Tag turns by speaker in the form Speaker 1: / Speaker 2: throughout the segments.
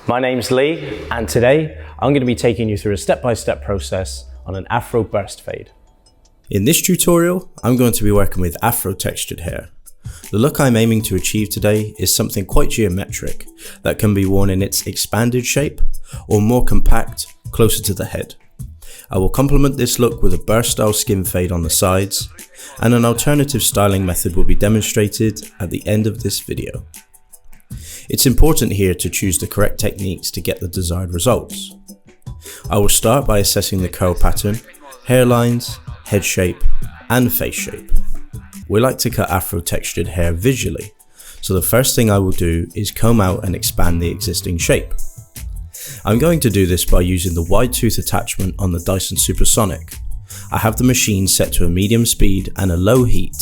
Speaker 1: My name's Lee, and today I'm going to be taking you through a step-by-step process on an Afro Burst Fade. In this tutorial, I'm going to be working with afro-textured hair. The look I'm aiming to achieve today is something quite geometric that can be worn in its expanded shape or more compact, closer to the head. I will complement this look with a burst style skin fade on the sides, and an alternative styling method will be demonstrated at the end of this video. It's important here to choose the correct techniques to get the desired results. I will start by assessing the curl pattern, hairlines, head shape, and face shape. We like to cut afro-textured hair visually, so the first thing I will do is comb out and expand the existing shape. I'm going to do this by using the wide tooth attachment on the Dyson Supersonic. I have the machine set to a medium speed and a low heat.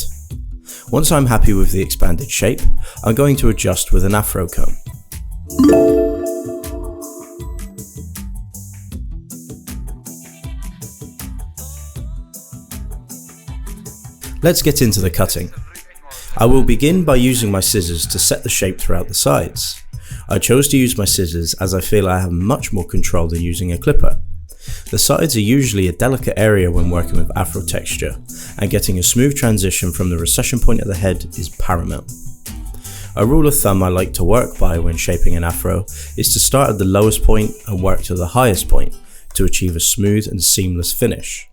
Speaker 1: Once I'm happy with the expanded shape, I'm going to adjust with an afro comb. Let's get into the cutting. I will begin by using my scissors to set the shape throughout the sides. I chose to use my scissors as I feel I have much more control than using a clipper. The sides are usually a delicate area when working with afro texture, and getting a smooth transition from the recession point of the head is paramount. A rule of thumb I like to work by when shaping an afro is to start at the lowest point and work to the highest point to achieve a smooth and seamless finish.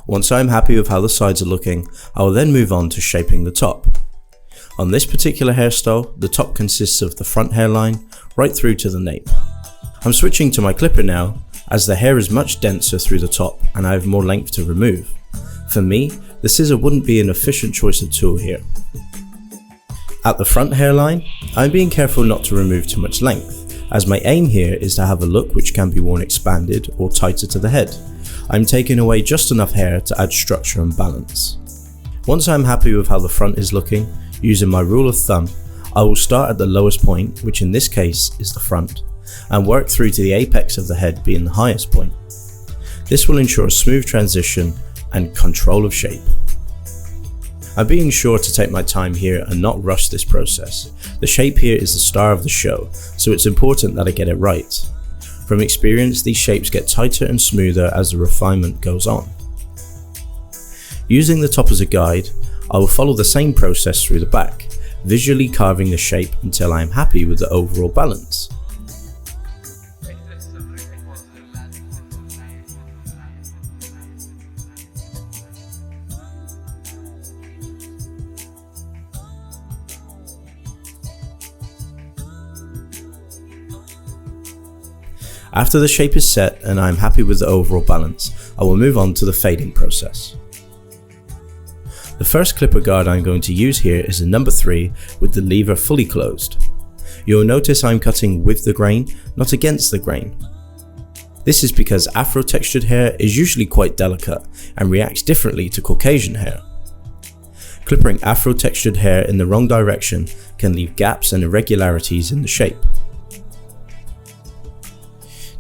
Speaker 1: Once I am happy with how the sides are looking, I will then move on to shaping the top. On this particular hairstyle, the top consists of the front hairline right through to the nape. I'm switching to my clipper now, as the hair is much denser through the top and I have more length to remove. For me, the scissor wouldn't be an efficient choice of tool here. At the front hairline, I'm being careful not to remove too much length, as my aim here is to have a look which can be worn expanded or tighter to the head. I'm taking away just enough hair to add structure and balance. Once I'm happy with how the front is looking, using my rule of thumb, I will start at the lowest point, which in this case is the front, and work through to the apex of the head being the highest point. This will ensure a smooth transition and control of shape. I'm being sure to take my time here and not rush this process. The shape here is the star of the show, so it's important that I get it right. From experience, these shapes get tighter and smoother as the refinement goes on. Using the top as a guide, I will follow the same process through the back, visually carving the shape until I am happy with the overall balance. After the shape is set and I am happy with the overall balance, I will move on to the fading process. The first clipper guard I'm going to use here is a number 3 with the lever fully closed. You will notice I'm cutting with the grain, not against the grain. This is because afro-textured hair is usually quite delicate and reacts differently to Caucasian hair. Clipping afro-textured hair in the wrong direction can leave gaps and irregularities in the shape.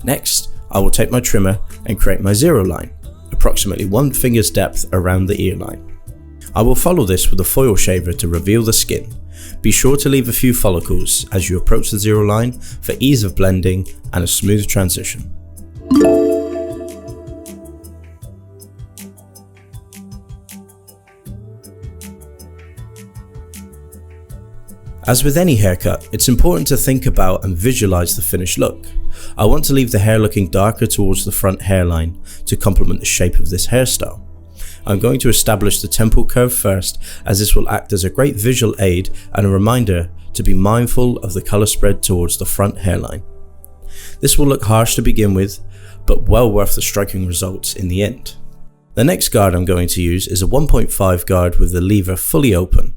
Speaker 1: Next, I will take my trimmer and create my zero line, approximately 1 finger's depth around the ear line. I will follow this with a foil shaver to reveal the skin. Be sure to leave a few follicles as you approach the zero line for ease of blending and a smooth transition. As with any haircut, it's important to think about and visualize the finished look. I want to leave the hair looking darker towards the front hairline to complement the shape of this hairstyle. I'm going to establish the temple curve first, as this will act as a great visual aid and a reminder to be mindful of the color spread towards the front hairline. This will look harsh to begin with, but well worth the striking results in the end. The next guard I'm going to use is a 1.5 guard with the lever fully open.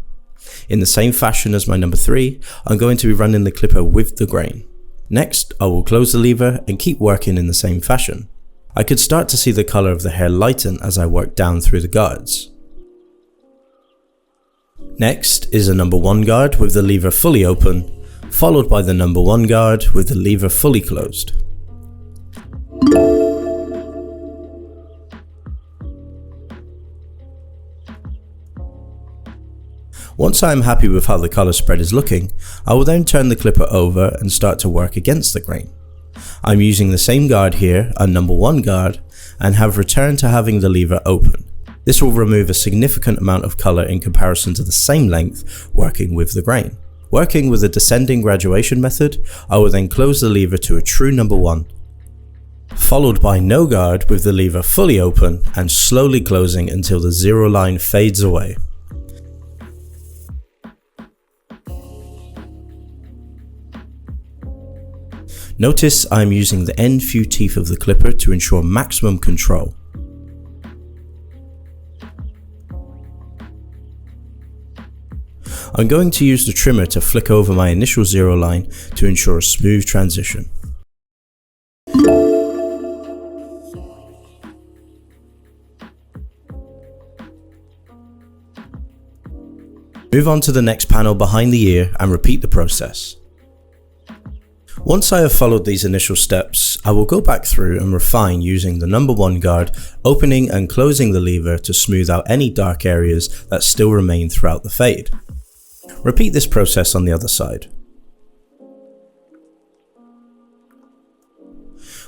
Speaker 1: In the same fashion as my number 3, I'm going to be running the clipper with the grain. Next, I will close the lever and keep working in the same fashion. I could start to see the color of the hair lighten as I work down through the guards. Next is a number 1 guard with the lever fully open, followed by the number 1 guard with the lever fully closed. Once I am happy with how the color spread is looking, I will then turn the clipper over and start to work against the grain. I'm using the same guard here, a number 1 guard, and have returned to having the lever open. This will remove a significant amount of colour in comparison to the same length working with the grain. Working with a descending graduation method, I will then close the lever to a true number 1, followed by no guard with the lever fully open and slowly closing until the zero line fades away. Notice I am using the end few teeth of the clipper to ensure maximum control. I'm going to use the trimmer to flick over my initial zero line to ensure a smooth transition. Move on to the next panel behind the ear and repeat the process. Once I have followed these initial steps, I will go back through and refine using the number 1 guard, opening and closing the lever to smooth out any dark areas that still remain throughout the fade. Repeat this process on the other side.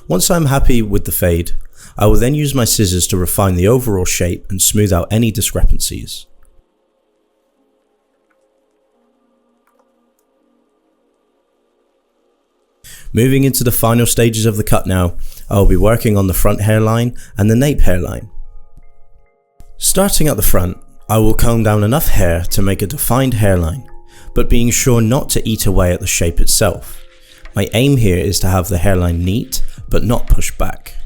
Speaker 1: Once I'm happy with the fade, I will then use my scissors to refine the overall shape and smooth out any discrepancies. Moving into the final stages of the cut now, I will be working on the front hairline and the nape hairline. Starting at the front, I will comb down enough hair to make a defined hairline, but being sure not to eat away at the shape itself. My aim here is to have the hairline neat, but not pushed back.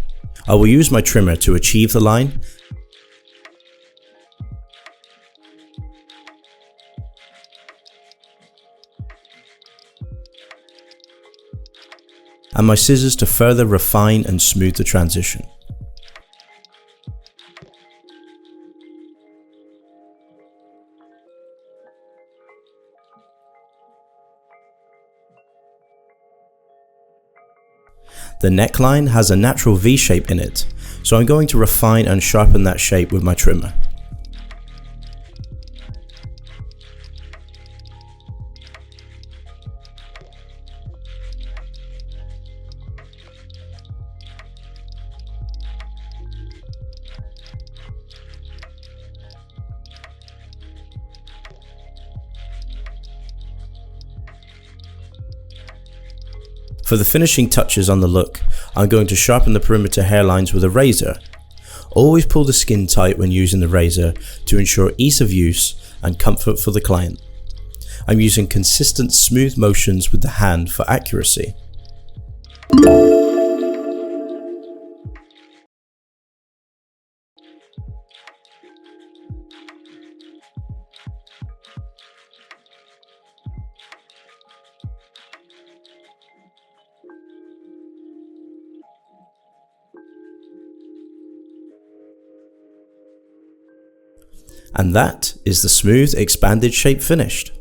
Speaker 1: I will use my trimmer to achieve the line, and my scissors to further refine and smooth the transition. The neckline has a natural V shape in it, so I'm going to refine and sharpen that shape with my trimmer. For the finishing touches on the look, I'm going to sharpen the perimeter hairlines with a razor. Always pull the skin tight when using the razor to ensure ease of use and comfort for the client. I'm using consistent smooth motions with the hand for accuracy. And that is the smooth expanded shape finished.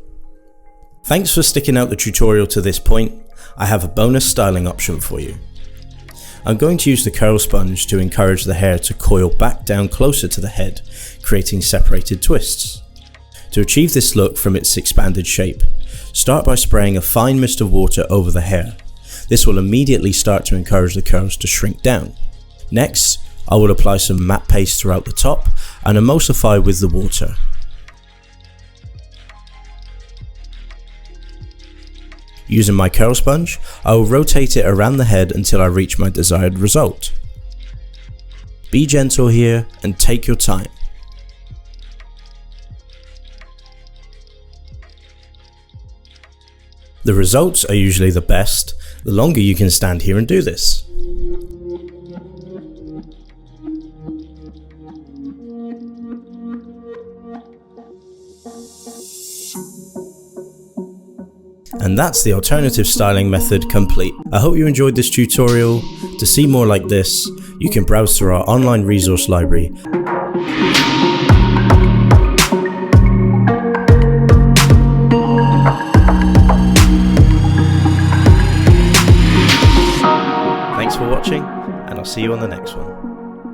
Speaker 1: Thanks for sticking out the tutorial to this point. I have a bonus styling option for you. I'm going to use the curl sponge to encourage the hair to coil back down closer to the head, creating separated twists. To achieve this look from its expanded shape, start by spraying a fine mist of water over the hair. This will immediately start to encourage the curls to shrink down. Next, I will apply some matte paste throughout the top and emulsify with the water. Using my curl sponge, I will rotate it around the head until I reach my desired result. Be gentle here and take your time. The results are usually the best the longer you can stand here and do this. And that's the alternative styling method complete. I hope you enjoyed this tutorial. To see more like this, you can browse through our online resource library. Thanks for watching, and I'll see you on the next one.